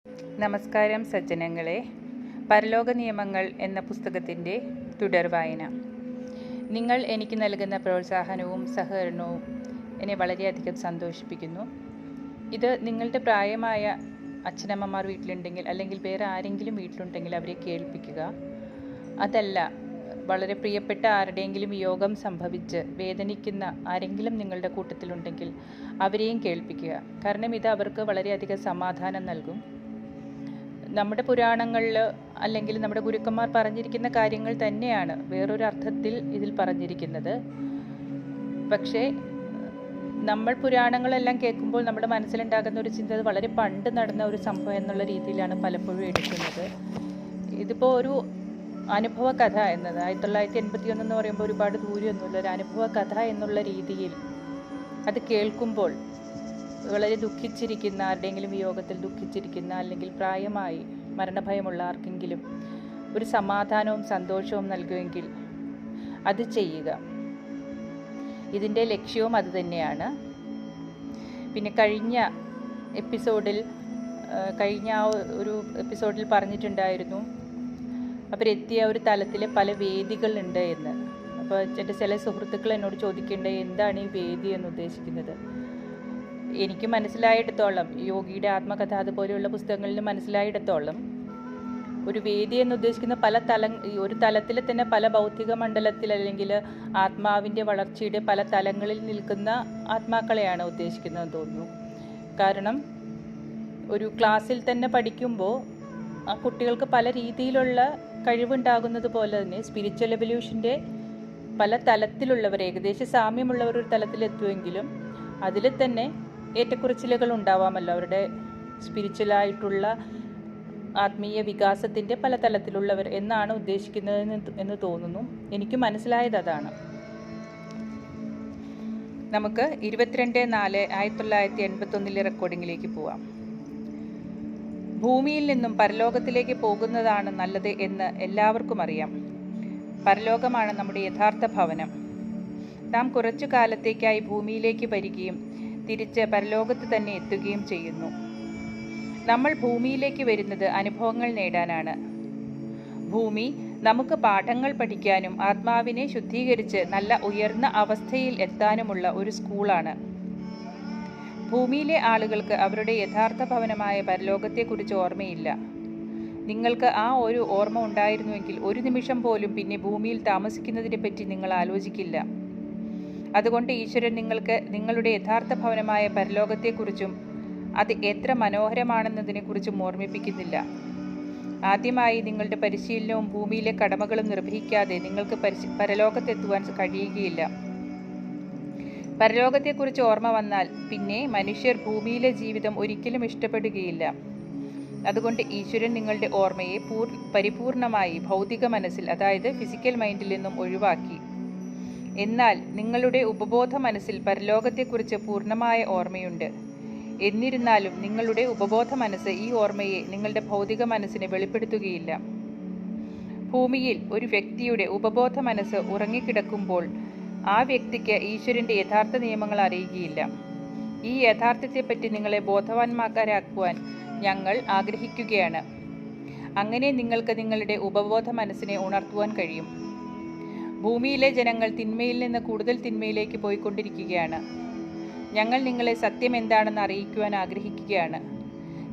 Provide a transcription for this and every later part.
നമസ്കാരം സജ്ജനങ്ങളെ. പരലോക നിയമങ്ങൾ എന്ന പുസ്തകത്തിൻ്റെ തുടർവായന. നിങ്ങൾ എനിക്ക് നൽകുന്ന പ്രോത്സാഹനവും സഹകരണവും എന്നെ വളരെയധികം സന്തോഷിപ്പിക്കുന്നു. ഇത് നിങ്ങളുടെ പ്രായമായ അച്ഛനമ്മമാർ വീട്ടിലുണ്ടെങ്കിൽ അല്ലെങ്കിൽ വേറെ ആരെങ്കിലും വീട്ടിലുണ്ടെങ്കിൽ അവരെ കേൾപ്പിക്കുക. അതല്ല, വളരെ പ്രിയപ്പെട്ട ആരുടെയെങ്കിലും വിയോഗം സംഭവിച്ച് വേദനിക്കുന്ന ആരെങ്കിലും നിങ്ങളുടെ കൂട്ടത്തിലുണ്ടെങ്കിൽ അവരെയും കേൾപ്പിക്കുക. കാരണം ഇത് അവർക്ക് വളരെയധികം സമാധാനം നൽകും. നമ്മുടെ പുരാണങ്ങളിൽ അല്ലെങ്കിൽ നമ്മുടെ ഗുരുക്കന്മാർ പറഞ്ഞിരിക്കുന്ന കാര്യങ്ങൾ തന്നെയാണ് വേറൊരു അർത്ഥത്തിൽ ഇതിൽ പറഞ്ഞിരിക്കുന്നത്. പക്ഷേ നമ്മൾ പുരാണങ്ങളെല്ലാം കേൾക്കുമ്പോൾ നമ്മുടെ മനസ്സിലുണ്ടാകുന്ന ഒരു ചിന്ത വളരെ പണ്ട് നടന്ന ഒരു സംഭവം എന്നുള്ള രീതിയിലാണ് പലപ്പോഴും എടുക്കുന്നത്. ഇതിപ്പോൾ ഒരു അനുഭവ കഥ എന്നത് 1981 എന്ന് പറയുമ്പോൾ ഒരുപാട് ദൂരമൊന്നുമില്ല. ഒരു അനുഭവ കഥ എന്നുള്ള രീതിയിൽ അത് കേൾക്കുമ്പോൾ വളരെ ദുഃഖിച്ചിരിക്കുന്ന ആരുടെയെങ്കിലും വിയോഗത്തിൽ ദുഃഖിച്ചിരിക്കുന്ന അല്ലെങ്കിൽ പ്രായമായി മരണഭയമുള്ള ആർക്കെങ്കിലും ഒരു സമാധാനവും സന്തോഷവും നൽകുമെങ്കിൽ അത് ചെയ്യുക. ഇതിൻ്റെ ലക്ഷ്യവും അതുതന്നെയാണ്. പിന്നെ കഴിഞ്ഞ ഒരു എപ്പിസോഡിൽ പറഞ്ഞിട്ടുണ്ടായിരുന്നു അവരെത്തിയ ഒരു തലത്തിലെ പല വേദികളുണ്ട് എന്ന്. അപ്പോൾ എൻ്റെ ചില സുഹൃത്തുക്കൾ എന്നോട് ചോദിക്കേണ്ടത് എന്താണ് ഈ വേദി എന്ന് ഉദ്ദേശിക്കുന്നത്. എനിക്ക് മനസ്സിലായിടത്തോളം, യോഗിയുടെ ആത്മകഥ അതുപോലെയുള്ള പുസ്തകങ്ങളിൽ മനസ്സിലായിടത്തോളം, ഒരു വേദി എന്ന് ഉദ്ദേശിക്കുന്ന ഒരു തലത്തിൽ തന്നെ പല ഭൗതിക മണ്ഡലത്തിൽ അല്ലെങ്കിൽ ആത്മാവിൻ്റെ വളർച്ചയുടെ പല തലങ്ങളിൽ നിൽക്കുന്ന ആത്മാക്കളെയാണ് ഉദ്ദേശിക്കുന്നതെന്ന് തോന്നുന്നു. കാരണം ഒരു ക്ലാസ്സിൽ തന്നെ പഠിക്കുമ്പോൾ ആ കുട്ടികൾക്ക് പല രീതിയിലുള്ള കഴിവുണ്ടാകുന്നത് പോലെ തന്നെ സ്പിരിച്വൽ എവല്യൂഷൻ്റെ പല തലത്തിലുള്ളവർ, ഏകദേശം സാമ്യമുള്ളവർ ഒരു തലത്തിലെത്തുമെങ്കിലും അതിൽ തന്നെ ഏറ്റക്കുറച്ചിലുകൾ ഉണ്ടാവാമല്ലോ. അവരുടെ സ്പിരിച്വലായിട്ടുള്ള ആത്മീയ വികാസത്തിൻ്റെ പല തലത്തിലുള്ളവർ എന്നാണ് ഉദ്ദേശിക്കുന്നത് എന്ന് തോന്നുന്നു. എനിക്ക് മനസ്സിലായത് അതാണ്. നമുക്ക് 22/4/1981 റെക്കോർഡിങ്ങിലേക്ക് പോവാം. ഭൂമിയിൽ നിന്നും പരലോകത്തിലേക്ക് പോകുന്നതാണ് നല്ലത് എന്ന് എല്ലാവർക്കും അറിയാം. പരലോകമാണ് നമ്മുടെ യഥാർത്ഥ ഭവനം. നാം കുറച്ചു കാലത്തേക്കായി ഭൂമിയിലേക്ക് വരികയും തിരിച്ച് പരലോകത്ത് തന്നെ എത്തുകയും ചെയ്യുന്നു. നമ്മൾ ഭൂമിയിലേക്ക് വരുന്നത് അനുഭവങ്ങൾ നേടാനാണ്. ഭൂമി നമുക്ക് പാഠങ്ങൾ പഠിക്കാനും ആത്മാവിനെ ശുദ്ധീകരിച്ച് നല്ല ഉയർന്ന അവസ്ഥയിൽ എത്താനുമുള്ള ഒരു സ്കൂളാണ്. ഭൂമിയിലെ ആളുകൾക്ക് അവരുടെ യഥാർത്ഥ ഭവനമായ പരലോകത്തെക്കുറിച്ച് ഓർമ്മയില്ല. നിങ്ങൾക്ക് ആ ഒരു ഓർമ്മ ഉണ്ടായിരുന്നുവെങ്കിൽ ഒരു നിമിഷം പോലും പിന്നെ ഭൂമിയിൽ താമസിക്കുന്നതിനെപ്പറ്റി നിങ്ങൾ ആലോചിക്കില്ല. അതുകൊണ്ട് ഈശ്വരൻ നിങ്ങൾക്ക് നിങ്ങളുടെ യഥാർത്ഥ ഭവനമായ പരലോകത്തെക്കുറിച്ചും അത് എത്ര മനോഹരമാണെന്നതിനെക്കുറിച്ചും ഓർമ്മിപ്പിക്കുന്നില്ല. ആദ്യമായി നിങ്ങളുടെ പരിശീലനവും ഭൂമിയിലെ കടമകളും നിർവഹിക്കാതെ നിങ്ങൾക്ക് പരലോകത്തെത്തുവാൻ കഴിയുകയില്ല. പരലോകത്തെക്കുറിച്ച് ഓർമ്മ വന്നാൽ പിന്നെ മനുഷ്യർ ഭൂമിയിലെ ജീവിതം ഒരിക്കലും ഇഷ്ടപ്പെടുകയില്ല. അതുകൊണ്ട് ഈശ്വരൻ നിങ്ങളുടെ ഓർമ്മയെ പരിപൂർണമായി ഭൗതിക മനസ്സിൽ, അതായത് ഫിസിക്കൽ മൈൻഡിൽ നിന്നും ഒഴിവാക്കി. എന്നാൽ നിങ്ങളുടെ ഉപബോധ മനസ്സിൽ പരലോകത്തെക്കുറിച്ച് പൂർണ്ണമായ ഓർമ്മയുണ്ട്. എന്നിരുന്നാലും നിങ്ങളുടെ ഉപബോധ മനസ്സ് ഈ ഓർമ്മയെ നിങ്ങളുടെ ഭൗതിക മനസ്സിനെ വെളിപ്പെടുത്തുകയില്ല. ഭൂമിയിൽ ഒരു വ്യക്തിയുടെ ഉപബോധ മനസ്സ് ഉറങ്ങിക്കിടക്കുമ്പോൾ ആ വ്യക്തിക്ക് ഈശ്വരൻ്റെ യഥാർത്ഥ നിയമങ്ങൾ അറിയുകയില്ല. ഈ യാഥാർത്ഥ്യത്തെപ്പറ്റി നിങ്ങളെ ബോധവാന്മാരാക്കുവാൻ ഞങ്ങൾ ആഗ്രഹിക്കുകയാണ്. അങ്ങനെ നിങ്ങൾക്ക് നിങ്ങളുടെ ഉപബോധ മനസ്സിനെ ഉണർത്തുവാൻ കഴിയും. ഭൂമിയിലെ ജനങ്ങൾ തിന്മയിൽ നിന്ന് കൂടുതൽ തിന്മയിലേക്ക് പോയിക്കൊണ്ടിരിക്കുകയാണ്. ഞങ്ങൾ നിങ്ങളെ സത്യം എന്താണെന്ന് അറിയിക്കുവാൻ ആഗ്രഹിക്കുകയാണ്.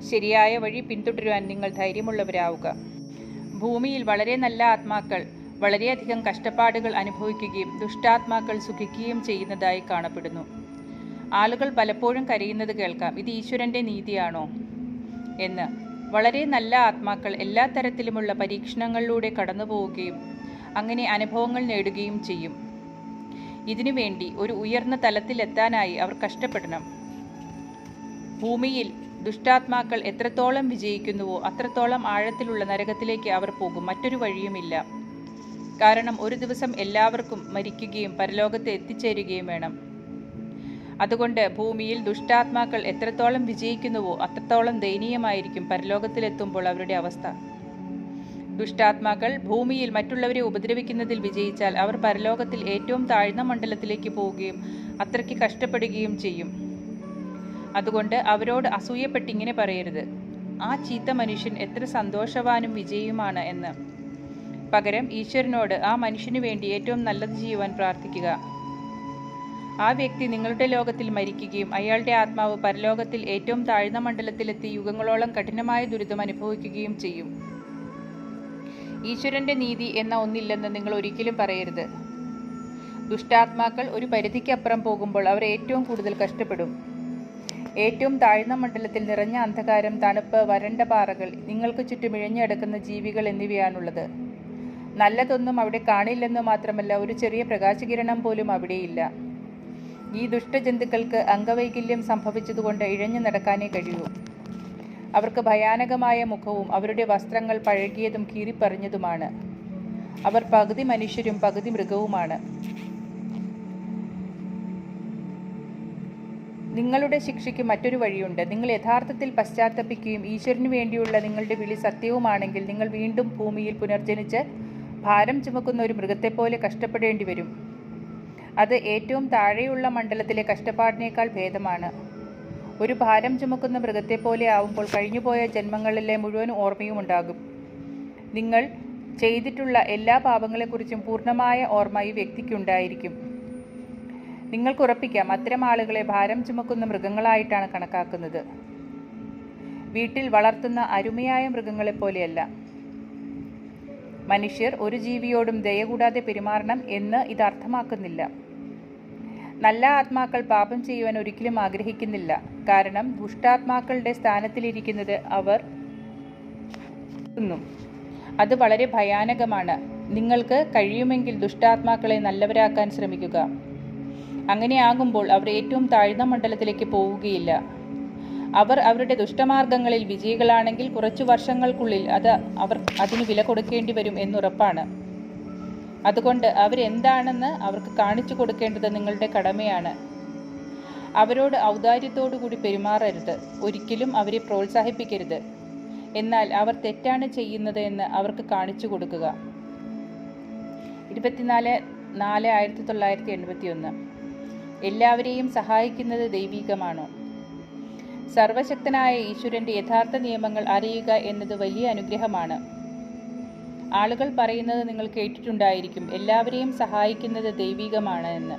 ശരിയായ വഴി പിന്തുടരുവാൻ നിങ്ങൾ ധൈര്യമുള്ളവരാവുക. ഭൂമിയിൽ വളരെ നല്ല ആത്മാക്കൾ വളരെയധികം കഷ്ടപ്പാടുകൾ അനുഭവിക്കുകയും ദുഷ്ടാത്മാക്കൾ സുഖിക്കുകയും ചെയ്യുന്നതായി കാണപ്പെടുന്നു. ആളുകൾ പലപ്പോഴും കരയുന്നത് കേൾക്കാം, ഇത് ഈശ്വരൻ്റെ നീതിയാണോ എന്ന്. വളരെ നല്ല ആത്മാക്കൾ എല്ലാ തരത്തിലുമുള്ള പരീക്ഷണങ്ങളിലൂടെ കടന്നു പോവുകയും അങ്ങനെ അനുഭവങ്ങൾ നേടുകയും ചെയ്യും. ഇതിനുവേണ്ടി ഒരു ഉയർന്ന തലത്തിലെത്താനായി അവർ കഷ്ടപ്പെടണം. ഭൂമിയിൽ ദുഷ്ടാത്മാക്കൾ എത്രത്തോളം വിജയിക്കുന്നുവോ അത്രത്തോളം ആഴത്തിലുള്ള നരകത്തിലേക്ക് അവർ പോകും. മറ്റൊരു വഴിയുമില്ല. കാരണം ഒരു ദിവസം എല്ലാവർക്കും മരിക്കുകയും പരലോകത്ത് എത്തിച്ചേരുകയും വേണം. അതുകൊണ്ട് ഭൂമിയിൽ ദുഷ്ടാത്മാക്കൾ എത്രത്തോളം വിജയിക്കുന്നുവോ അത്രത്തോളം ദയനീയമായിരിക്കും പരലോകത്തിലെത്തുമ്പോൾ അവരുടെ അവസ്ഥ. ദുഷ്ടാത്മാക്കൾ ഭൂമിയിൽ മറ്റുള്ളവരെ ഉപദ്രവിക്കുന്നതിൽ വിജയിച്ചാൽ അവർ പരലോകത്തിൽ ഏറ്റവും താഴ്ന്ന മണ്ഡലത്തിലേക്ക് പോവുകയും അത്രയ്ക്ക് കഷ്ടപ്പെടുകയും ചെയ്യും. അതുകൊണ്ട് അവരോട് അസൂയപ്പെട്ടിങ്ങനെ പറയരുത്. ആ ചീത്ത മനുഷ്യൻ എത്ര സന്തോഷവാനും വിജയിയുമാണ് എന്ന്. പകരം ഈശ്വരനോട് ആ മനുഷ്യനു വേണ്ടി ഏറ്റവും നല്ലത് ചെയ്യുവാൻ പ്രാർത്ഥിക്കുക. ആ വ്യക്തി നിങ്ങളുടെ ലോകത്തിൽ മരിക്കുകയും അയാളുടെ ആത്മാവ് പരലോകത്തിൽ ഏറ്റവും താഴ്ന്ന മണ്ഡലത്തിലെത്തി യുഗങ്ങളോളം കഠിനമായ ദുരിതം അനുഭവിക്കുകയും ചെയ്യും. ഈശ്വരന്റെ നീതി എന്ന ഒന്നില്ലെന്ന് നിങ്ങൾ ഒരിക്കലും പറയരുത്. ദുഷ്ടാത്മാക്കൾ ഒരു പരിധിക്കപ്പുറം പോകുമ്പോൾ അവർ ഏറ്റവും കൂടുതൽ കഷ്ടപ്പെടും. ഏറ്റവും താഴ്ന്ന മണ്ഡലത്തിൽ നിറഞ്ഞ അന്ധകാരം, തണുപ്പ്, വരണ്ട പാറകൾ, നിങ്ങൾക്ക് ചുറ്റും ഇഴഞ്ഞടക്കുന്ന ജീവികൾ എന്നിവയാണുള്ളത്. നല്ലതൊന്നും അവിടെ കാണില്ലെന്നു മാത്രമല്ല, ഒരു ചെറിയ പ്രകാശകിരണം പോലും അവിടെയില്ല. ഈ ദുഷ്ടജന്തുക്കൾക്ക് അംഗവൈകല്യം സംഭവിച്ചതുകൊണ്ട് ഇഴഞ്ഞു നടക്കാനേ കഴിയൂ. അവർക്ക് ഭയാനകമായ മുഖവും അവരുടെ വസ്ത്രങ്ങൾ പഴകിയതും കീറിപ്പറിഞ്ഞതുമാണ്. അവർ പകുതി മനുഷ്യരും പകുതി മൃഗവുമാണ്. നിങ്ങളുടെ ശിക്ഷയ്ക്ക് മറ്റൊരു വഴിയുണ്ട്. നിങ്ങൾ യഥാർത്ഥത്തിൽ പശ്ചാത്തപിക്കുകയും ഈശ്വരനു വേണ്ടിയുള്ള നിങ്ങളുടെ വിളി സത്യവുമാണെങ്കിൽ നിങ്ങൾ വീണ്ടും ഭൂമിയിൽ പുനർജനിച്ച് ഭാരം ചുമക്കുന്ന ഒരു മൃഗത്തെപ്പോലെ കഷ്ടപ്പെടേണ്ടി വരും. അത് ഏറ്റവും താഴെയുള്ള മണ്ഡലത്തിലെ കഷ്ടപ്പാടിനേക്കാൾ ഭേദമാണ്. ഒരു ഭാരം ചുമക്കുന്ന മൃഗത്തെപ്പോലെ ആവുമ്പോൾ കഴിഞ്ഞുപോയ ജന്മങ്ങളിലെ മുഴുവൻ ഓർമ്മയും ഉണ്ടാകും. നിങ്ങൾ ചെയ്തിട്ടുള്ള എല്ലാ പാപങ്ങളെക്കുറിച്ചും പൂർണ്ണമായ ഓർമ്മ ഈ വ്യക്തിക്കുണ്ടായിരിക്കും. നിങ്ങൾക്ക് ഉറപ്പിക്കാം, അത്തരം ആളുകളെ ഭാരം ചുമക്കുന്ന മൃഗങ്ങളായിട്ടാണ് കണക്കാക്കുന്നത്. വീട്ടിൽ വളർത്തുന്ന അരുമയായ മൃഗങ്ങളെപ്പോലെയല്ല. മനുഷ്യർ ഒരു ജീവിയോടും ദയ കൂടാതെ പെരുമാറണം എന്ന് ഇത് അർത്ഥമാക്കുന്നില്ല. നല്ല ആത്മാക്കൾ പാപം ചെയ്യുവാൻ ഒരിക്കലും ആഗ്രഹിക്കുന്നില്ല. കാരണം ദുഷ്ടാത്മാക്കളുടെ സ്ഥാനത്തിലിരിക്കുന്നത് അവർ അത് വളരെ ഭയാനകമാണ്. നിങ്ങൾക്ക് കഴിയുമെങ്കിൽ ദുഷ്ടാത്മാക്കളെ നല്ലവരാക്കാൻ ശ്രമിക്കുക. അങ്ങനെയാകുമ്പോൾ അവർ ഏറ്റവും താഴ്ന്ന മണ്ഡലത്തിലേക്ക് പോവുകയില്ല. അവർ അവരുടെ ദുഷ്ടമാർഗങ്ങളിൽ വിജയികളാണെങ്കിൽ കുറച്ചു വർഷങ്ങൾക്കുള്ളിൽ അവർ അതിന് വില കൊടുക്കേണ്ടി വരും എന്നുറപ്പാണ്. അതുകൊണ്ട് അവരെന്താണെന്ന് അവർക്ക് കാണിച്ചു കൊടുക്കേണ്ടത് നിങ്ങളുടെ കടമയാണ്. അവരോട് ഔദാര്യത്തോടുകൂടി പെരുമാറരുത്. ഒരിക്കലും അവരെ പ്രോത്സാഹിപ്പിക്കരുത്. എന്നാൽ അവർ തെറ്റാണ് ചെയ്യുന്നത് എന്ന് അവർക്ക് കാണിച്ചു കൊടുക്കുക. 24/4/1981. എല്ലാവരെയും സഹായിക്കുന്നത് ദൈവികമാണോ? സർവശക്തനായ ഈശ്വരന്റെ യഥാർത്ഥ നിയമങ്ങൾ അറിയുക എന്നത് വലിയ അനുഗ്രഹമാണ്. ആളുകൾ പറയുന്നത് നിങ്ങൾ കേട്ടിട്ടുണ്ടായിരിക്കും, എല്ലാവരെയും സഹായിക്കുന്നത് ദൈവികമാണ് എന്ന്.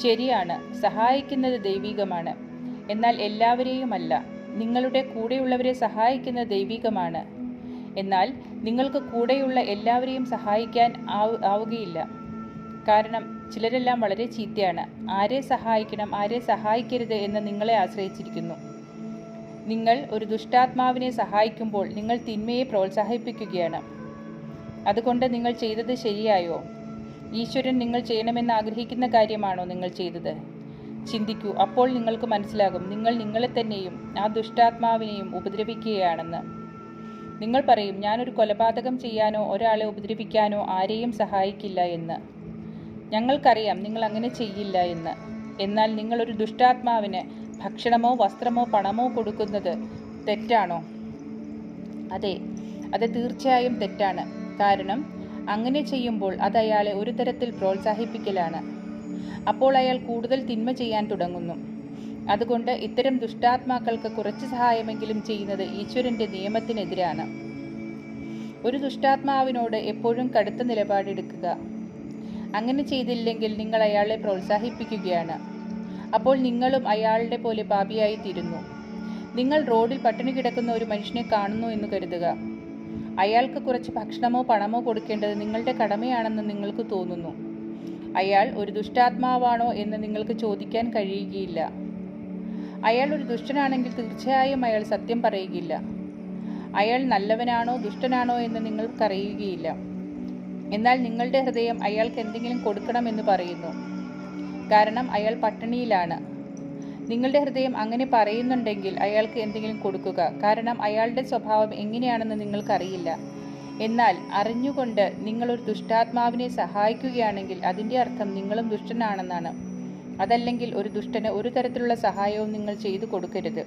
ശരിയാണ്, സഹായിക്കുന്നത് ദൈവികമാണ്. എന്നാൽ എല്ലാവരെയുമല്ല. നിങ്ങളുടെ കൂടെയുള്ളവരെ സഹായിക്കുന്നത് ദൈവികമാണ്. എന്നാൽ നിങ്ങൾക്ക് കൂടെയുള്ള എല്ലാവരെയും സഹായിക്കാൻ ആവുകയില്ല. കാരണം ചിലരെല്ലാം വളരെ ചീത്തയാണ്. ആരെ സഹായിക്കണം, ആരെ സഹായിക്കരുത് എന്ന് നിങ്ങളെ ആശ്രയിച്ചിരിക്കുന്നു. നിങ്ങൾ ഒരു ദുഷ്ടാത്മാവിനെ സഹായിക്കുമ്പോൾ നിങ്ങൾ തിന്മയെ പ്രോത്സാഹിപ്പിക്കുകയാണ്. അതുകൊണ്ട് നിങ്ങൾ ചെയ്തത് ശരിയായോ? ഈശ്വരൻ നിങ്ങൾ ചെയ്യണമെന്ന് ആഗ്രഹിക്കുന്ന കാര്യമാണോ നിങ്ങൾ ചെയ്തത്? ചിന്തിക്കൂ. അപ്പോൾ നിങ്ങൾക്ക് മനസ്സിലാകും നിങ്ങൾ നിങ്ങളെ തന്നെയും ആ ദുഷ്ടാത്മാവിനെയും ഉപദ്രവിക്കുകയാണെന്ന്. നിങ്ങൾ പറയും, ഞാനൊരു കൊലപാതകം ചെയ്യാനോ ഒരാളെ ഉപദ്രവിക്കാനോ ആരെയും സഹായിക്കില്ല എന്ന്. ഞങ്ങൾക്കറിയാം നിങ്ങൾ അങ്ങനെ ചെയ്യില്ല എന്ന്. എന്നാൽ നിങ്ങളൊരു ദുഷ്ടാത്മാവിന് ഭക്ഷണമോ വസ്ത്രമോ പണമോ കൊടുക്കുന്നത് തെറ്റാണോ? അതെ, അത് തീർച്ചയായും തെറ്റാണ്. കാരണം അങ്ങനെ ചെയ്യുമ്പോൾ അത് അയാളെ ഒരു തരത്തിൽ പ്രോത്സാഹിപ്പിക്കലാണ്. അപ്പോൾ അയാൾ കൂടുതൽ തിന്മ ചെയ്യാൻ തുടങ്ങുന്നു. അതുകൊണ്ട് ഇത്തരം ദുഷ്ടാത്മാക്കൾക്ക് കുറച്ച് സഹായമെങ്കിലും ചെയ്യുന്നത് ഈശ്വരന്റെ നിയമത്തിനെതിരാണ്. ഒരു ദുഷ്ടാത്മാവിനോട് എപ്പോഴും കടുത്ത നിലപാടെടുക്കുക. അങ്ങനെ ചെയ്തില്ലെങ്കിൽ നിങ്ങൾ അയാളെ പ്രോത്സാഹിപ്പിക്കുകയാണ്. അപ്പോൾ നിങ്ങളും അയാളുടെ പോലെ പാപിയായി തീരുന്നു. നിങ്ങൾ റോഡിൽ പട്ടിണി കിടക്കുന്ന ഒരു മനുഷ്യനെ കാണുന്നു എന്ന് കരുതുക. അയാൾക്ക് കുറച്ച് ഭക്ഷണമോ പണമോ കൊടുക്കേണ്ടത് നിങ്ങളുടെ കടമയാണെന്ന് നിങ്ങൾക്ക് തോന്നുന്നു. അയാൾ ഒരു ദുഷ്ടാത്മാവാണോ എന്ന് നിങ്ങൾക്ക് ചോദിക്കാൻ കഴിയുകയില്ല. അയാൾ ഒരു ദുഷ്ടനാണെങ്കിൽ തീർച്ചയായും അയാൾ സത്യം പറയുകയില്ല. അയാൾ നല്ലവനാണോ ദുഷ്ടനാണോ എന്ന് നിങ്ങൾക്കറിയുകയില്ല. എന്നാൽ നിങ്ങളുടെ ഹൃദയം അയാൾക്ക് എന്തെങ്കിലും കൊടുക്കണമെന്ന് പറയുന്നു. കാരണം അയാൾ പട്ടിണിയിലാണ്. നിങ്ങളുടെ ഹൃദയം അങ്ങനെ പറയുന്നുണ്ടെങ്കിൽ അയാൾക്ക് എന്തെങ്കിലും കൊടുക്കുക. കാരണം അയാളുടെ സ്വഭാവം എങ്ങനെയാണെന്ന് നിങ്ങൾക്കറിയില്ല. എന്നാൽ അറിഞ്ഞുകൊണ്ട് നിങ്ങളൊരു ദുഷ്ടാത്മാവിനെ സഹായിക്കുകയാണെങ്കിൽ അതിൻ്റെ അർത്ഥം നിങ്ങളും ദുഷ്ടനാണെന്നാണ്. അതല്ലെങ്കിൽ ഒരു ദുഷ്ടന് ഒരു തരത്തിലുള്ള സഹായവും നിങ്ങൾ ചെയ്തു കൊടുക്കരുത്.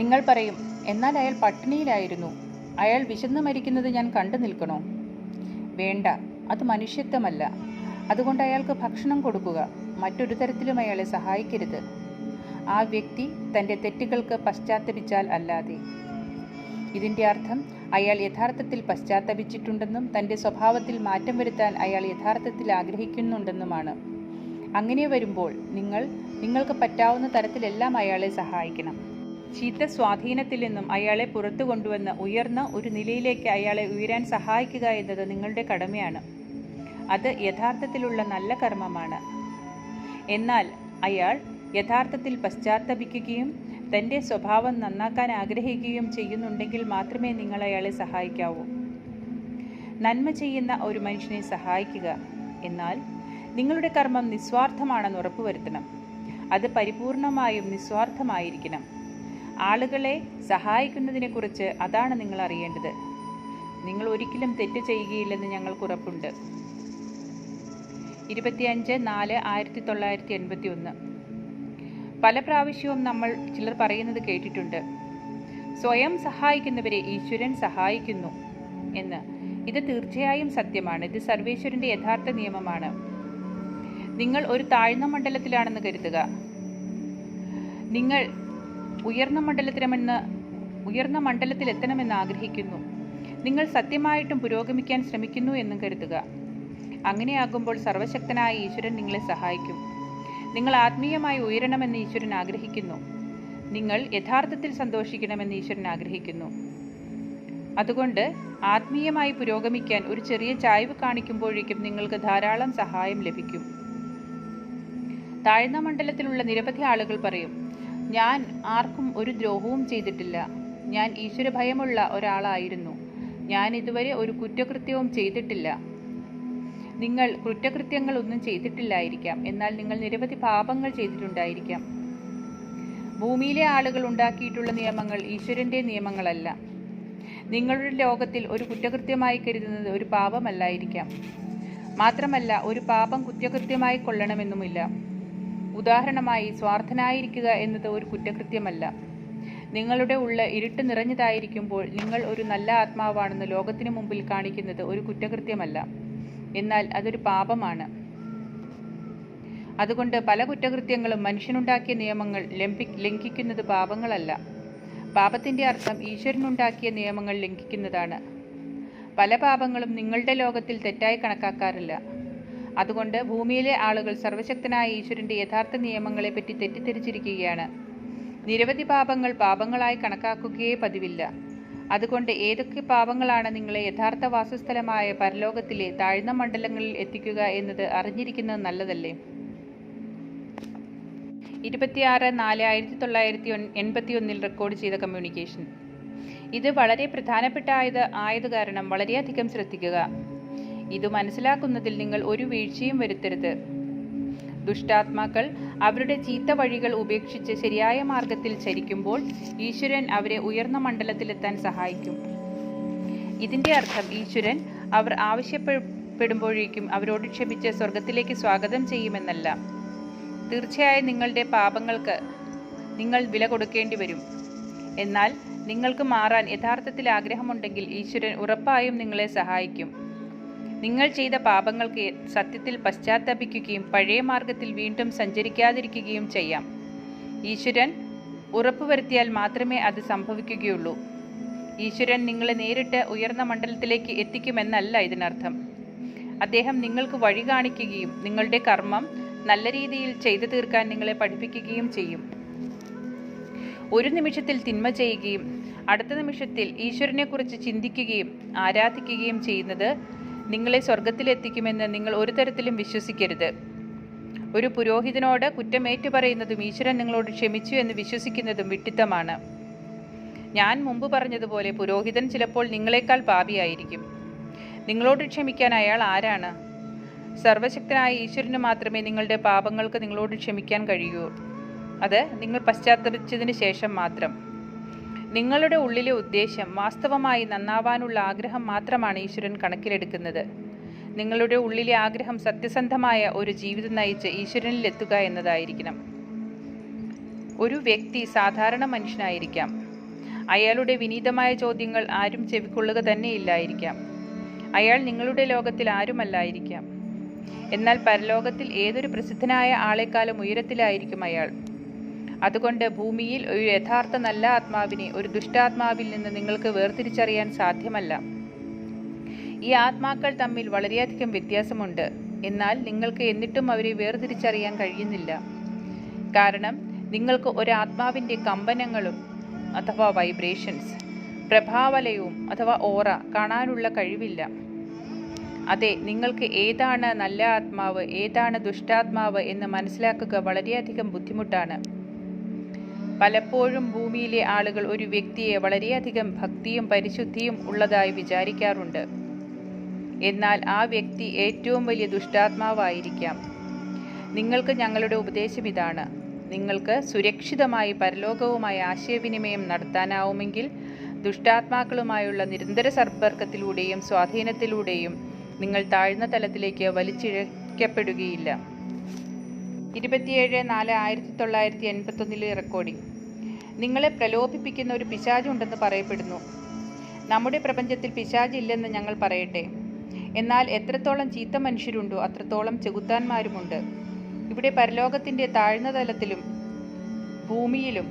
നിങ്ങൾ പറയും, എന്നാൽ അയാൾ പട്ടിണിയിലായിരുന്നു. അയാൾ വിശന്നു മരിക്കുന്നത് ഞാൻ കണ്ടു നിൽക്കണോ? വേണ്ട, അത് മനുഷ്യത്വമല്ല. അതുകൊണ്ട് അയാൾക്ക് ഭക്ഷണം കൊടുക്കുക. മറ്റൊരു തരത്തിലും അയാളെ സഹായിക്കരുത്. ആ വ്യക്തി തൻ്റെ തെറ്റുകൾക്ക് പശ്ചാത്തപിച്ചാൽ അല്ലാതെ. ഇതിൻ്റെ അർത്ഥം അയാൾ യഥാർത്ഥത്തിൽ പശ്ചാത്തപിച്ചിട്ടുണ്ടെന്നും തൻ്റെ സ്വഭാവത്തിൽ മാറ്റം വരുത്താൻ അയാൾ യഥാർത്ഥത്തിൽ ആഗ്രഹിക്കുന്നുണ്ടെന്നുമാണ്. അങ്ങനെ വരുമ്പോൾ നിങ്ങൾക്ക് പറ്റാവുന്ന തരത്തിലെല്ലാം അയാളെ സഹായിക്കണം. ചീത്ത സ്വാധീനത്തിൽ നിന്നും അയാളെ പുറത്തു കൊണ്ടുവന്ന് ഉയർന്ന ഒരു നിലയിലേക്ക് അയാളെ ഉയരാൻ സഹായിക്കുക എന്നത് നിങ്ങളുടെ കടമയാണ്. അത് യഥാർത്ഥത്തിലുള്ള നല്ല കർമ്മമാണ്. എന്നാൽ അയാൾ യഥാർത്ഥത്തിൽ പശ്ചാത്തപിക്കുകയും തൻ്റെ സ്വഭാവം നന്നാക്കാൻ ആഗ്രഹിക്കുകയും ചെയ്യുന്നുണ്ടെങ്കിൽ മാത്രമേ നിങ്ങൾ അയാളെ സഹായിക്കാവൂ. നന്മ ചെയ്യുന്ന ഒരു മനുഷ്യനെ സഹായിക്കുക. എന്നാൽ നിങ്ങളുടെ കർമ്മം നിസ്വാർത്ഥമാണെന്ന് ഉറപ്പുവരുത്തണം. അത് പരിപൂർണമായും നിസ്വാർത്ഥമായിരിക്കണം. ആളുകളെ സഹായിക്കുന്നതിനെക്കുറിച്ച് അതാണ് നിങ്ങൾ അറിയേണ്ടത്. നിങ്ങൾ ഒരിക്കലും തെറ്റ് ചെയ്യുകയില്ലെന്ന് ഞങ്ങൾക്ക് ഉറപ്പുണ്ട്. 25/4/1981. പല പ്രാവശ്യവും നമ്മൾ ചിലർ പറയുന്നത് കേട്ടിട്ടുണ്ട്, സ്വയം സഹായിക്കുന്നവരെ ഈശ്വരൻ സഹായിക്കുന്നു എന്ന്. ഇത് തീർച്ചയായും സത്യമാണ്. ഇത് സർവേശ്വരൻ്റെ യഥാർത്ഥ നിയമമാണ്. നിങ്ങൾ ഒരു താഴ്ന്ന മണ്ഡലത്തിലാണെന്ന് കരുതുക. നിങ്ങൾ ഉയർന്ന മണ്ഡലത്തിലെത്തണമെന്ന് ആഗ്രഹിക്കുന്നു. നിങ്ങൾ സത്യമായിട്ടും പുരോഗമിക്കാൻ ശ്രമിക്കുന്നു എന്നും കരുതുക. അങ്ങനെയാകുമ്പോൾ സർവശക്തനായ ഈശ്വരൻ നിങ്ങളെ സഹായിക്കും. നിങ്ങൾ ആത്മീയമായി ഉയരണമെന്ന് ഈശ്വരൻ ആഗ്രഹിക്കുന്നു. നിങ്ങൾ യഥാർത്ഥത്തിൽ സന്തോഷിക്കണമെന്ന് ഈശ്വരൻ ആഗ്രഹിക്കുന്നു. അതുകൊണ്ട് ആത്മീയമായി പുരോഗമിക്കാൻ ഒരു ചെറിയ ചായ്വ് കാണിക്കുമ്പോഴേക്കും നിങ്ങൾക്ക് ധാരാളം സഹായം ലഭിക്കും. താഴ്ന്ന മണ്ഡലത്തിലുള്ള നിരവധി ആളുകൾ പറയും, ഞാൻ ആർക്കും ഒരു ദ്രോഹവും ചെയ്തിട്ടില്ല. ഞാൻ ഈശ്വരഭയമുള്ള ഒരാളായിരുന്നു. ഞാൻ ഇതുവരെ ഒരു കുറ്റകൃത്യവും ചെയ്തിട്ടില്ല. നിങ്ങൾ കുറ്റകൃത്യങ്ങളൊന്നും ചെയ്തിട്ടില്ലായിരിക്കാം, എന്നാൽ നിങ്ങൾ നിരവധി പാപങ്ങൾ ചെയ്തിട്ടുണ്ടായിരിക്കാം. ഭൂമിയിലെ ആളുകൾ ഉണ്ടാക്കിയിട്ടുള്ള നിയമങ്ങൾ ഈശ്വരൻ്റെ നിയമങ്ങളല്ല. നിങ്ങളുടെ ലോകത്തിൽ ഒരു കുറ്റകൃത്യമായി കരുതുന്നത് ഒരു പാപമല്ലായിരിക്കാം. മാത്രമല്ല, ഒരു പാപം കുറ്റകൃത്യമായി കൊള്ളണമെന്നുമില്ല. ഉദാഹരണമായി, സ്വാർത്ഥനായിരിക്കുക എന്നത് ഒരു കുറ്റകൃത്യമല്ല. നിങ്ങളുടെ ഉള്ള ഇരുട്ട് നിറഞ്ഞതായിരിക്കുമ്പോൾ നിങ്ങൾ ഒരു നല്ല ആത്മാവാണെന്ന് ലോകത്തിനു മുമ്പിൽ കാണിക്കുന്നത് ഒരു കുറ്റകൃത്യമല്ല, എന്നാൽ അതൊരു പാപമാണ്. അതുകൊണ്ട് പല കുറ്റകൃത്യങ്ങളും മനുഷ്യനുണ്ടാക്കിയ നിയമങ്ങൾ ലംഘിക്കുന്നത് പാപങ്ങളല്ല. പാപത്തിൻ്റെ അർത്ഥം ഈശ്വരനുണ്ടാക്കിയ നിയമങ്ങൾ ലംഘിക്കുന്നതാണ്. പല പാപങ്ങളും നിങ്ങളുടെ ലോകത്തിൽ തെറ്റായി കണക്കാക്കാറില്ല. അതുകൊണ്ട് ഭൂമിയിലെ ആളുകൾ സർവശക്തനായ ഈശ്വരൻ്റെ യഥാർത്ഥ നിയമങ്ങളെപ്പറ്റി തെറ്റിദ്ധരിച്ചിരിക്കുകയാണ്. നിരവധി പാപങ്ങൾ പാപങ്ങളായി കണക്കാക്കുകയേ പതിവില്ല. അതുകൊണ്ട് ഏതൊക്കെ പാപങ്ങളാണ് നിങ്ങളെ യഥാർത്ഥ വാസസ്ഥലമായ പരലോകത്തിലെ താഴ്ന്ന മണ്ഡലങ്ങളിൽ എത്തിക്കുക എന്നത് അറിഞ്ഞിരിക്കുന്നത് നല്ലതല്ലേ? 26/4/1981 റെക്കോർഡ് ചെയ്ത കമ്മ്യൂണിക്കേഷൻ. ഇത് വളരെ പ്രധാനപ്പെട്ട ആയത് കാരണം വളരെയധികം ശ്രദ്ധിക്കുക. ഇത് മനസ്സിലാക്കുന്നതിൽ നിങ്ങൾ ഒരു വീഴ്ചയും വരുത്തരുത്. ദുഷ്ടാത്മാക്കൾ അവരുടെ ചീത്ത വഴികൾ ഉപേക്ഷിച്ച് ശരിയായ മാർഗത്തിൽ ചരിക്കുമ്പോൾ ഈശ്വരൻ അവരെ ഉയർന്ന മണ്ഡലത്തിലെത്താൻ സഹായിക്കും. ഇതിൻ്റെ അർത്ഥം ഈശ്വരൻ അവർ ആവശ്യപ്പെടുമ്പോഴേക്കും അവരോട് ക്ഷമിച്ച് സ്വർഗത്തിലേക്ക് സ്വാഗതം ചെയ്യുമെന്നല്ല. തീർച്ചയായും നിങ്ങളുടെ പാപങ്ങൾക്ക് നിങ്ങൾ വില കൊടുക്കേണ്ടി വരും. എന്നാൽ നിങ്ങൾക്ക് മാറാൻ യഥാർത്ഥത്തിൽ ആഗ്രഹമുണ്ടെങ്കിൽ ഈശ്വരൻ ഉറപ്പായും നിങ്ങളെ സഹായിക്കും. നിങ്ങൾ ചെയ്ത പാപങ്ങൾക്ക് സത്യത്തിൽ പശ്ചാത്തപിക്കുകയും പഴയ മാർഗത്തിൽ വീണ്ടും സഞ്ചരിക്കാതിരിക്കുകയും ചെയ്യാം. ഈശ്വരൻ ഉറപ്പുവരുത്തിയാൽ മാത്രമേ അത് സംഭവിക്കുകയുള്ളൂ. ഈശ്വരൻ നിങ്ങളെ നേരിട്ട് ഉയർന്ന മണ്ഡലത്തിലേക്ക് എത്തിക്കുമെന്നല്ല ഇതിനർത്ഥം. അദ്ദേഹം നിങ്ങൾക്ക് വഴി കാണിക്കുകയും നിങ്ങളുടെ കർമ്മം നല്ല രീതിയിൽ ചെയ്തു തീർക്കാൻ നിങ്ങളെ പഠിപ്പിക്കുകയും ചെയ്യും. ഒരു നിമിഷത്തിൽ തിന്മ ചെയ്യുകയും അടുത്ത നിമിഷത്തിൽ ഈശ്വരനെക്കുറിച്ച് ചിന്തിക്കുകയും ആരാധിക്കുകയും ചെയ്യുന്നത് നിങ്ങളെ സ്വർഗത്തിലെത്തിക്കുമെന്ന് നിങ്ങൾ ഒരു തരത്തിലും വിശ്വസിക്കരുത്. ഒരു പുരോഹിതനോട് കുറ്റമേറ്റു പറയുന്നതും ഈശ്വരൻ നിങ്ങളോട് ക്ഷമിച്ചു എന്ന് വിശ്വസിക്കുന്നതും വിഡ്ഢിത്തമാണ്. ഞാൻ മുമ്പ് പറഞ്ഞതുപോലെ പുരോഹിതൻ ചിലപ്പോൾ നിങ്ങളെക്കാൾ പാപിയായിരിക്കും. നിങ്ങളോട് ക്ഷമിക്കാൻ അയാൾ ആരാണ്? സർവശക്തനായ ഈശ്വരന് മാത്രമേ നിങ്ങളുടെ പാപങ്ങൾക്ക് നിങ്ങളോട് ക്ഷമിക്കാൻ കഴിയൂ. അത് നിങ്ങൾ പശ്ചാത്തപിച്ചതിന് ശേഷം മാത്രം. നിങ്ങളുടെ ഉള്ളിലെ ഉദ്ദേശം വാസ്തവമായി നന്നാവാനുള്ള ആഗ്രഹം മാത്രമാണ് ഈശ്വരൻ കണക്കിലെടുക്കുന്നത്. നിങ്ങളുടെ ഉള്ളിലെ ആഗ്രഹം സത്യസന്ധമായ ഒരു ജീവിതം നയിച്ച് ഈശ്വരനിൽ എത്തുക എന്നതായിരിക്കണം. ഒരു വ്യക്തി സാധാരണ മനുഷ്യനായിരിക്കാം. അയാളുടെ വിനീതമായ ചോദ്യങ്ങൾ ആരും ചെവിക്കൊള്ളുക തന്നെയില്ലായിരിക്കാം. അയാൾ നിങ്ങളുടെ ലോകത്തിൽ ആരുമല്ലായിരിക്കാം. എന്നാൽ പരലോകത്തിൽ ഏതൊരു പ്രസിദ്ധനായ ആളെക്കാളും ഉയരത്തിലായിരിക്കും അയാൾ. അതുകൊണ്ട് ഭൂമിയിൽ ഒരു യഥാർത്ഥ നല്ല ആത്മാവിനെ ഒരു ദുഷ്ടാത്മാവിൽ നിന്ന് നിങ്ങൾക്ക് വേർതിരിച്ചറിയാൻ സാധ്യമല്ല. ഈ ആത്മാക്കൾ തമ്മിൽ വളരെയധികം വ്യത്യാസമുണ്ട്. എന്നാൽ നിങ്ങൾക്ക് എന്നിട്ടും അവരെ വേർതിരിച്ചറിയാൻ കഴിയുന്നില്ല. കാരണം നിങ്ങൾക്ക് ഒരാത്മാവിൻ്റെ കമ്പനങ്ങളും അഥവാ വൈബ്രേഷൻസ്, പ്രഭാവലയവും അഥവാ ഓറ കാണാനുള്ള കഴിവില്ല. അതെ, നിങ്ങൾക്ക് ഏതാണ് നല്ല ആത്മാവ്, ഏതാണ് ദുഷ്ടാത്മാവ് എന്ന് മനസ്സിലാക്കുക വളരെയധികം ബുദ്ധിമുട്ടാണ്. പലപ്പോഴും ഭൂമിയിലെ ആളുകൾ ഒരു വ്യക്തിയെ വളരെയധികം ഭക്തിയും പരിശുദ്ധിയും ഉള്ളതായി വിചാരിക്കാറുണ്ട്. എന്നാൽ ആ വ്യക്തി ഏറ്റവും വലിയ ദുഷ്ടാത്മാവായിരിക്കാം. നിങ്ങൾക്ക് ഞങ്ങളുടെ ഉപദേശം ഇതാണ്: നിങ്ങൾക്ക് സുരക്ഷിതമായി പരലോകവുമായി ആശയവിനിമയം നടത്താനാവുമെങ്കിൽ ദുഷ്ടാത്മാക്കളുമായുള്ള നിരന്തര സമ്പർക്കത്തിലൂടെയും സ്വാധീനത്തിലൂടെയും നിങ്ങൾ താഴ്ന്ന തലത്തിലേക്ക് വലിച്ചിഴക്കപ്പെടുകയില്ല. 27/4/1981 റെക്കോർഡിംഗ്. നിങ്ങളെ പ്രലോഭിപ്പിക്കുന്ന ഒരു പിശാച് ഉണ്ടെന്ന് പറയപ്പെടുന്നു. നമ്മുടെ പ്രപഞ്ചത്തിൽ പിശാച് ഇല്ലെന്ന് ഞങ്ങൾ പറയട്ടെ. എന്നാൽ എത്രത്തോളം ചീത്ത മനുഷ്യരുണ്ടോ അത്രത്തോളം ചെകുത്താന്മാരുമുണ്ട്. ഇവിടെ പരലോകത്തിൻ്റെ താഴ്ന്ന തലത്തിലും ഭൂമിയിലും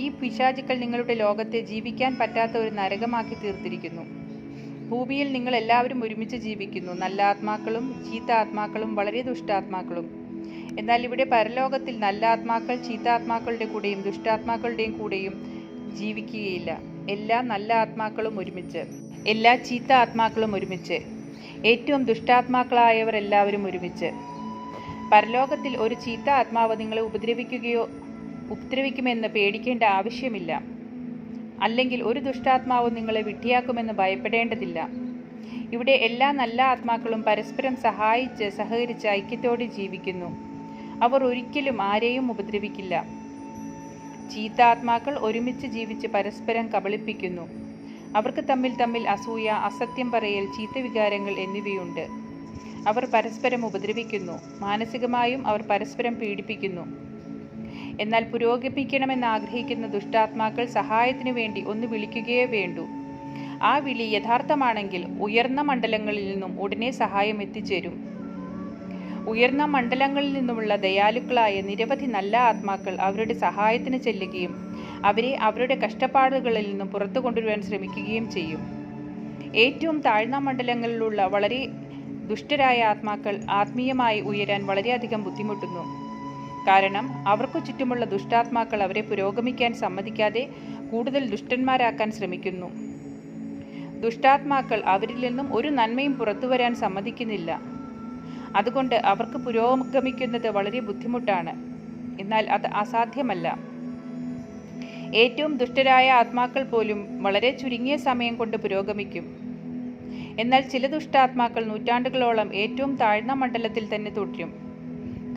ഈ പിശാചുക്കൾ നിങ്ങളുടെ ലോകത്തെ ജീവിക്കാൻ പറ്റാത്ത ഒരു നരകമാക്കി തീർത്തിരിക്കുന്നു. ഭൂമിയിൽ നിങ്ങൾ എല്ലാവരും ഒരുമിച്ച് ജീവിക്കുന്നു, നല്ല ആത്മാക്കളും ചീത്ത ആത്മാക്കളും വളരെ ദുഷ്ടാത്മാക്കളും. എന്നാൽ ഇവിടെ പരലോകത്തിൽ നല്ല ആത്മാക്കൾ ചീത്താത്മാക്കളുടെ കൂടെയും ദുഷ്ടാത്മാക്കളുടെയും കൂടെയും ജീവിക്കുകയില്ല. എല്ലാ നല്ല ആത്മാക്കളും ഒരുമിച്ച്, എല്ലാ ചീത്ത ആത്മാക്കളും ഒരുമിച്ച്, ഏറ്റവും ദുഷ്ടാത്മാക്കളായവർ എല്ലാവരും ഒരുമിച്ച്. പരലോകത്തിൽ ഒരു ചീത്ത ആത്മാവ് നിങ്ങളെ ഉപദ്രവിക്കുമെന്ന് പേടിക്കേണ്ട ആവശ്യമില്ല. അല്ലെങ്കിൽ ഒരു ദുഷ്ടാത്മാവ് നിങ്ങളെ വിഡ്ഢിയാക്കുമെന്ന് ഭയപ്പെടേണ്ടതില്ല. ഇവിടെ എല്ലാ നല്ല ആത്മാക്കളും പരസ്പരം സഹായിച്ച് സഹകരിച്ച് ഐക്യത്തോടെ ജീവിക്കുന്നു. അവർ ഒരിക്കലും ആരെയും ഉപദ്രവിക്കില്ല. ചീത്ത ആത്മാക്കൾ ഒരുമിച്ച് ജീവിച്ച് പരസ്പരം കബളിപ്പിക്കുന്നു. അവർക്ക് തമ്മിൽ അസൂയ, അസത്യം പറയൽ, ചീത്ത വികാരങ്ങൾ എന്നിവയുണ്ട്. അവർ പരസ്പരം ഉപദ്രവിക്കുന്നു. മാനസികമായും അവർ പരസ്പരം പീഡിപ്പിക്കുന്നു. എന്നാൽ പുരോഗമിക്കണമെന്ന് ആഗ്രഹിക്കുന്ന ദുഷ്ടാത്മാക്കൾ സഹായത്തിനു വേണ്ടി ഒന്ന് വിളിക്കുകയേ വേണ്ടൂ. ആ വിളി യഥാർത്ഥമാണെങ്കിൽ ഉയർന്ന മണ്ഡലങ്ങളിൽ നിന്നും ഉടനെ സഹായം എത്തിച്ചേരും. ഉയർന്ന മണ്ഡലങ്ങളിൽ നിന്നുമുള്ള ദയാലുക്കളായ നിരവധി നല്ല ആത്മാക്കൾ അവരുടെ സഹായത്തിന് ചെല്ലുകയും അവരെ അവരുടെ കഷ്ടപ്പാടുകളിൽ നിന്നും പുറത്തു കൊണ്ടുവരാൻ ശ്രമിക്കുകയും ചെയ്യും. ഏറ്റവും താഴ്ന്ന മണ്ഡലങ്ങളിലുള്ള വളരെ ദുഷ്ടരായ ആത്മാക്കൾ ആത്മീയമായി ഉയരാൻ വളരെയധികം ബുദ്ധിമുട്ടുന്നു. കാരണം അവർക്കു ചുറ്റുമുള്ള ദുഷ്ടാത്മാക്കൾ അവരെ പുരോഗമിക്കാൻ സമ്മതിക്കാതെ കൂടുതൽ ദുഷ്ടന്മാരാക്കാൻ ശ്രമിക്കുന്നു. ദുഷ്ടാത്മാക്കൾ അവരിൽ നിന്നും ഒരു നന്മയും പുറത്തു വരാൻ സമ്മതിക്കുന്നില്ല. അതുകൊണ്ട് അവർക്ക് പുരോഗമിക്കുന്നത് വളരെ ബുദ്ധിമുട്ടാണ്. എന്നാൽ അത് അസാധ്യമല്ല. ഏറ്റവും ദുഷ്ടരായ ആത്മാക്കൾ പോലും വളരെ ചുരുങ്ങിയ സമയം കൊണ്ട് പുരോഗമിക്കും. എന്നാൽ ചില ദുഷ്ടാത്മാക്കൾ നൂറ്റാണ്ടുകളോളം ഏറ്റവും താഴ്ന്ന മണ്ഡലത്തിൽ തന്നെ തുടരും.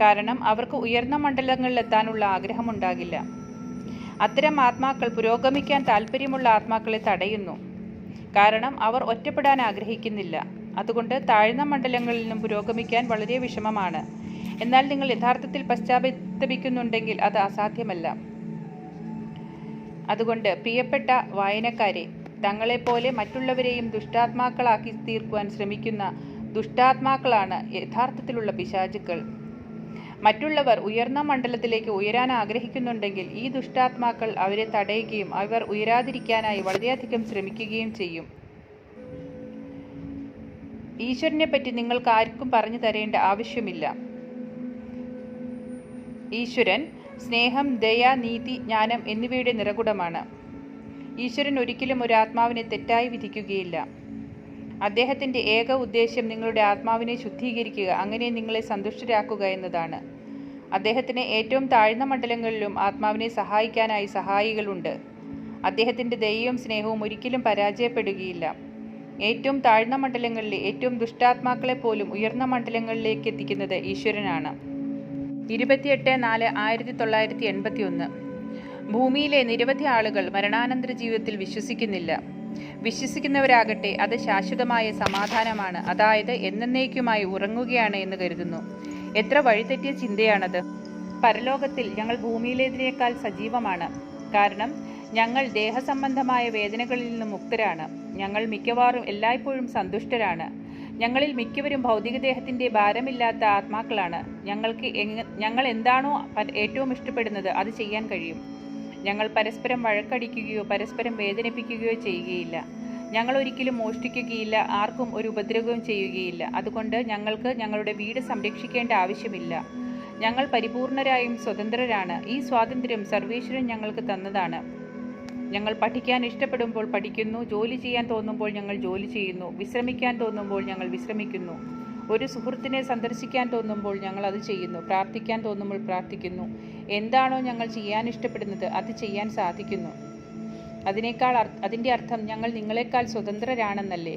കാരണം അവർക്ക് ഉയർന്ന മണ്ഡലങ്ങളിലെത്താനുള്ള ആഗ്രഹമുണ്ടാകില്ല. അത്തരം ആത്മാക്കൾ പുരോഗമിക്കാൻ താല്പര്യമുള്ള ആത്മാക്കളെ തടയുന്നു. കാരണം അവർ ഒറ്റപ്പെടാൻ ആഗ്രഹിക്കുന്നില്ല. അതുകൊണ്ട് താഴ്ന്ന മണ്ഡലങ്ങളിൽ നിന്നും പുരോഗമിക്കാൻ വളരെ വിഷമമാണ്. എന്നാൽ നിങ്ങൾ യഥാർത്ഥത്തിൽ പശ്ചാത്തപിക്കുന്നുണ്ടെങ്കിൽ അത് അസാധ്യമല്ല. അതുകൊണ്ട് പ്രിയപ്പെട്ട വായനക്കാരെ, തങ്ങളെപ്പോലെ മറ്റുള്ളവരെയും ദുഷ്ടാത്മാക്കളാക്കി തീർക്കുവാൻ ശ്രമിക്കുന്ന ദുഷ്ടാത്മാക്കളാണ് യഥാർത്ഥത്തിലുള്ള പിശാചുക്കൾ. മറ്റുള്ളവർ ഉയർന്ന മണ്ഡലത്തിലേക്ക് ഉയരാൻ ആഗ്രഹിക്കുന്നുണ്ടെങ്കിൽ ഈ ദുഷ്ടാത്മാക്കൾ അവരെ തടയുകയും അവർ ഉയരാതിരിക്കാനായി വളരെയധികം ശ്രമിക്കുകയും ചെയ്യും. ഈശ്വരനെ പറ്റി നിങ്ങൾക്ക് ആർക്കും പറഞ്ഞു തരേണ്ട ആവശ്യമില്ല. ഈശ്വരൻ സ്നേഹം, ദയ, നീതി, ജ്ഞാനം എന്നിവയുടെ നിറകുടമാണ്. ഈശ്വരൻ ഒരിക്കലും ഒരു ആത്മാവിനെ തെറ്റായി വിധിക്കുകയില്ല. അദ്ദേഹത്തിൻ്റെ ഏക ഉദ്ദേശ്യം നിങ്ങളുടെ ആത്മാവിനെ ശുദ്ധീകരിക്കുക, അങ്ങനെ നിങ്ങളെ സന്തുഷ്ടരാക്കുക എന്നതാണ്. അദ്ദേഹത്തിന് ഏറ്റവും താഴ്ന്ന മണ്ഡലങ്ങളിലും ആത്മാവിനെ സഹായിക്കാനായി സഹായികളുണ്ട്. അദ്ദേഹത്തിൻ്റെ ദയയും സ്നേഹവും ഒരിക്കലും പരാജയപ്പെടുകയില്ല. ഏറ്റവും താഴ്ന്ന മണ്ഡലങ്ങളിലെ ഏറ്റവും ദുഷ്ടാത്മാക്കളെ പോലും ഉയർന്ന മണ്ഡലങ്ങളിലേക്ക് എത്തിക്കുന്നത് ഈശ്വരനാണ്. 28/4/1981. ഭൂമിയിലെ നിരവധി ആളുകൾ മരണാനന്തര ജീവിതത്തിൽ വിശ്വസിക്കുന്നില്ല. വിശ്വസിക്കുന്നവരാകട്ടെ അത് ശാശ്വതമായ സമാധാനമാണ്, അതായത് എന്നേക്കുമായി ഉറങ്ങുകയാണ് എന്ന് കരുതുന്നു. എത്ര വഴിതെറ്റിയ ചിന്തയാണത്! പരലോകത്തിൽ ഞങ്ങൾ ഭൂമിയിലേതിനേക്കാൾ സജീവമാണ്. കാരണം ഞങ്ങൾ ദേഹസംബന്ധമായ വേദനകളിൽ നിന്ന് മുക്തരാണ്. ഞങ്ങൾ മിക്കവാറും എല്ലായ്പ്പോഴും സന്തുഷ്ടരാണ്. ഞങ്ങളിൽ മിക്കവരും ഭൗതികദേഹത്തിൻ്റെ ഭാരമില്ലാത്ത ആത്മാക്കളാണ്. ഞങ്ങൾ എന്താണോ ഏറ്റവും ഇഷ്ടപ്പെടുന്നത് അത് ചെയ്യാൻ കഴിയും. ഞങ്ങൾ പരസ്പരം വഴക്കടിക്കുകയോ പരസ്പരം വേദനിപ്പിക്കുകയോ ചെയ്യുകയില്ല. ഞങ്ങൾ ഒരിക്കലും മോഷ്ടിക്കുകയില്ല, ആർക്കും ഒരു ഉപദ്രവവും ചെയ്യുകയില്ല. അതുകൊണ്ട് ഞങ്ങൾക്ക് ഞങ്ങളുടെ വീട് സംരക്ഷിക്കേണ്ട ആവശ്യമില്ല. ഞങ്ങൾ പരിപൂർണരായും സ്വതന്ത്രരാണ്. ഈ സ്വാതന്ത്ര്യം സർവേശ്വരൻ ഞങ്ങൾക്ക് തന്നതാണ്. ഞങ്ങൾ പഠിക്കാൻ ഇഷ്ടപ്പെടുമ്പോൾ പഠിക്കുന്നു, ജോലി ചെയ്യാൻ തോന്നുമ്പോൾ ഞങ്ങൾ ജോലി ചെയ്യുന്നു, വിശ്രമിക്കാൻ തോന്നുമ്പോൾ ഞങ്ങൾ വിശ്രമിക്കുന്നു, ഒരു സുഹൃത്തിനെ സന്ദർശിക്കാൻ തോന്നുമ്പോൾ ഞങ്ങൾ അത് ചെയ്യുന്നു, പ്രാർത്ഥിക്കാൻ തോന്നുമ്പോൾ പ്രാർത്ഥിക്കുന്നു. എന്താണോ ഞങ്ങൾ ചെയ്യാൻ ഇഷ്ടപ്പെടുന്നത് അത് ചെയ്യാൻ സാധിക്കുന്നു. അതിൻ്റെ അർത്ഥം ഞങ്ങൾ നിങ്ങളെക്കാൾ സ്വതന്ത്രരാണെന്നല്ലേ?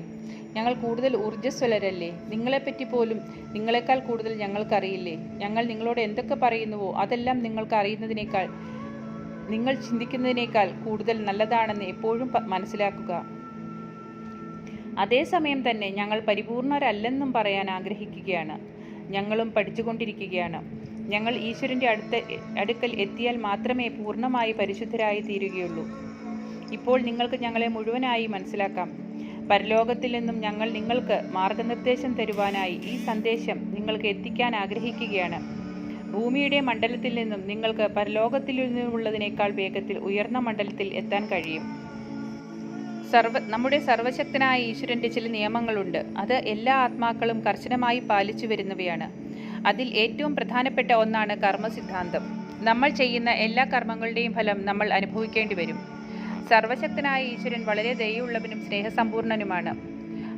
ഞങ്ങൾ കൂടുതൽ ഊർജ്ജസ്വലരല്ലേ? നിങ്ങളെപ്പറ്റി പോലും നിങ്ങളെക്കാൾ കൂടുതൽ ഞങ്ങൾക്കറിയില്ലേ? ഞങ്ങൾ നിങ്ങളോട് എന്തൊക്കെ പറയുന്നുവോ അതെല്ലാം നിങ്ങൾക്ക് അറിയുന്നതിനേക്കാൾ, നിങ്ങൾ ചിന്തിക്കുന്നതിനേക്കാൾ കൂടുതൽ നല്ലതാണെന്ന് എപ്പോഴും മനസ്സിലാക്കുക. അതേസമയം തന്നെ ഞങ്ങൾ പരിപൂർണരല്ലെന്നും പറയാൻ ആഗ്രഹിക്കുകയാണ്. ഞങ്ങളും പഠിച്ചുകൊണ്ടിരിക്കുകയാണ്. ഞങ്ങൾ ഈശ്വരൻ്റെ അടുക്കൽ എത്തിയാൽ മാത്രമേ പൂർണ്ണമായി പരിശുദ്ധരായി തീരുകയുള്ളൂ. ഇപ്പോൾ നിങ്ങൾക്ക് ഞങ്ങളെ മുഴുവനായി മനസ്സിലാക്കാം. പരലോകത്തിൽ നിന്നും ഞങ്ങൾ നിങ്ങൾക്ക് മാർഗനിർദ്ദേശം തരുവാനായി ഈ സന്ദേശം നിങ്ങൾക്ക് എത്തിക്കാൻ ആഗ്രഹിക്കുകയാണ്. ഭൂമിയുടെ മണ്ഡലത്തിൽ നിന്നും നിങ്ങൾക്ക് പരലോകത്തിൽ നിന്നുമുള്ളതിനേക്കാൾ വേഗത്തിൽ ഉയർന്ന മണ്ഡലത്തിൽ എത്താൻ കഴിയും. നമ്മുടെ സർവശക്തനായ ഈശ്വരൻ്റെ ചില നിയമങ്ങളുണ്ട്. അത് എല്ലാ ആത്മാക്കളും കർശനമായി പാലിച്ചു വരുന്നവയാണ്. അതിൽ ഏറ്റവും പ്രധാനപ്പെട്ട ഒന്നാണ് കർമ്മസിദ്ധാന്തം. നമ്മൾ ചെയ്യുന്ന എല്ലാ കർമ്മങ്ങളുടെയും ഫലം നമ്മൾ അനുഭവിക്കേണ്ടി വരും. സർവശക്തനായ ഈശ്വരൻ വളരെ ദയയുള്ളവനും സ്നേഹസമ്പൂർണനുമാണ്.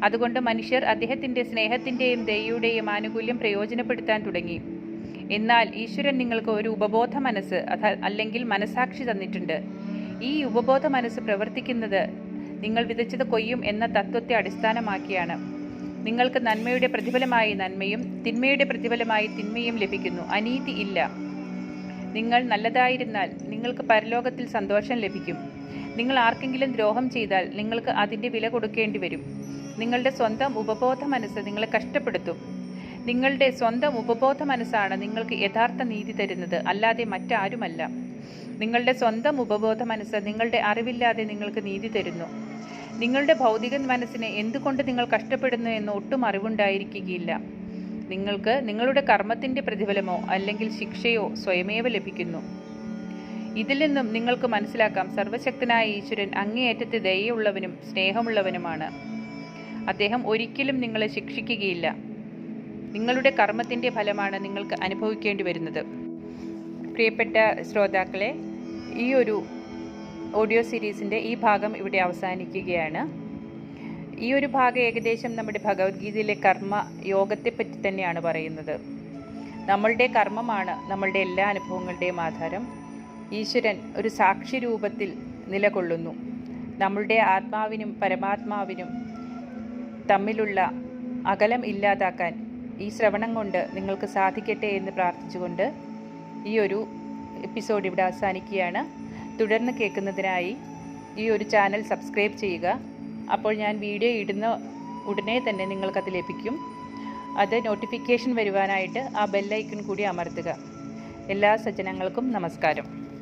അതുകൊണ്ട് മനുഷ്യർ അദ്ദേഹത്തിൻ്റെ സ്നേഹത്തിൻ്റെയും ദയയുടെയും ആനുകൂല്യം പ്രയോജനപ്പെടുത്താൻ തുടങ്ങി. എന്നാൽ ഈശ്വരൻ നിങ്ങൾക്ക് ഒരു ഉപബോധ മനസ്സ് അല്ലെങ്കിൽ മനസാക്ഷി തന്നിട്ടുണ്ട്. ഈ ഉപബോധ മനസ്സ് പ്രവർത്തിക്കുന്നത് നിങ്ങൾ വിതച്ചത് കൊയ്യും എന്ന തത്വത്തെ അടിസ്ഥാനമാക്കിയാണ്. നിങ്ങൾക്ക് നന്മയുടെ പ്രതിഫലമായി നന്മയും തിന്മയുടെ പ്രതിഫലമായി തിന്മയും ലഭിക്കുന്നു. അനീതി ഇല്ല. നിങ്ങൾ നല്ലതായിരുന്നാൽ നിങ്ങൾക്ക് പരലോകത്തിൽ സന്തോഷം ലഭിക്കും. നിങ്ങൾ ആർക്കെങ്കിലും ദ്രോഹം ചെയ്താൽ നിങ്ങൾക്ക് അതിൻ്റെ വില കൊടുക്കേണ്ടി വരും. നിങ്ങളുടെ സ്വന്തം ഉപബോധ മനസ്സ് നിങ്ങളെ കഷ്ടപ്പെടുത്തും. നിങ്ങളുടെ സ്വന്തം ഉപബോധ മനസ്സാണ് നിങ്ങൾക്ക് യഥാർത്ഥ നീതി തരുന്നത്, അല്ലാതെ മറ്റാരുമല്ല. നിങ്ങളുടെ സ്വന്തം ഉപബോധ മനസ്സ് നിങ്ങളുടെ അറിവില്ലാതെ നിങ്ങൾക്ക് നീതി തരുന്നു. നിങ്ങളുടെ ഭൗതിക മനസ്സിന് എന്തുകൊണ്ട് നിങ്ങൾ കഷ്ടപ്പെടുന്നു എന്ന് ഒട്ടും അറിവുണ്ടായിരിക്കുകയില്ല. നിങ്ങൾക്ക് നിങ്ങളുടെ കർമ്മത്തിൻ്റെ പ്രതിഫലമോ അല്ലെങ്കിൽ ശിക്ഷയോ സ്വയമേവ ലഭിക്കുന്നു. ഇതിൽ നിന്നും നിങ്ങൾക്ക് മനസ്സിലാക്കാം, സർവശക്തനായ ഈശ്വരൻ അങ്ങേയറ്റത്തെ ദയയുള്ളവനും സ്നേഹമുള്ളവനുമാണ്. അദ്ദേഹം ഒരിക്കലും നിങ്ങളെ ശിക്ഷിക്കുകയില്ല. നിങ്ങളുടെ കർമ്മത്തിൻ്റെ ഫലമാണ് നിങ്ങൾക്ക് അനുഭവിക്കേണ്ടി വരുന്നത്. പ്രിയപ്പെട്ട ശ്രോതാക്കളെ, ഈ ഒരു ഓഡിയോ സീരീസിൻ്റെ ഈ ഭാഗം ഇവിടെ അവസാനിക്കുകയാണ്. ഈ ഒരു ഭാഗം ഏകദേശം നമ്മുടെ ഭഗവത്ഗീതയിലെ കർമ്മ യോഗത്തെപ്പറ്റി തന്നെയാണ് പറയുന്നത്. നമ്മളുടെ കർമ്മമാണ് നമ്മളുടെ എല്ലാ അനുഭവങ്ങളുടെയും ആധാരം. ഈശ്വരൻ ഒരു സാക്ഷി രൂപത്തിൽ നിലകൊള്ളുന്നു. നമ്മളുടെ ആത്മാവിനും പരമാത്മാവിനും തമ്മിലുള്ള അകലം ഇല്ലാതാക്കാൻ ഈ ശ്രവണം കൊണ്ട് നിങ്ങൾക്ക് സാധിക്കട്ടെ എന്ന് പ്രാർത്ഥിച്ചുകൊണ്ട് ഈ ഒരു എപ്പിസോഡ് ഇവിടെ അവസാനിക്കുകയാണ്. തുടർന്ന് കേൾക്കുന്നതിനായി ഈ ഒരു ചാനൽ സബ്സ്ക്രൈബ് ചെയ്യുക. അപ്പോൾ ഞാൻ വീഡിയോ ഇടുന്ന ഉടനെ തന്നെ നിങ്ങൾക്കത് ലഭിക്കും. അത് നോട്ടിഫിക്കേഷൻ വരുവാനായിട്ട് ആ ബെല്ലൈക്കൺ കൂടി അമർത്തുക. എല്ലാ സജ്ജനങ്ങൾക്കും നമസ്കാരം.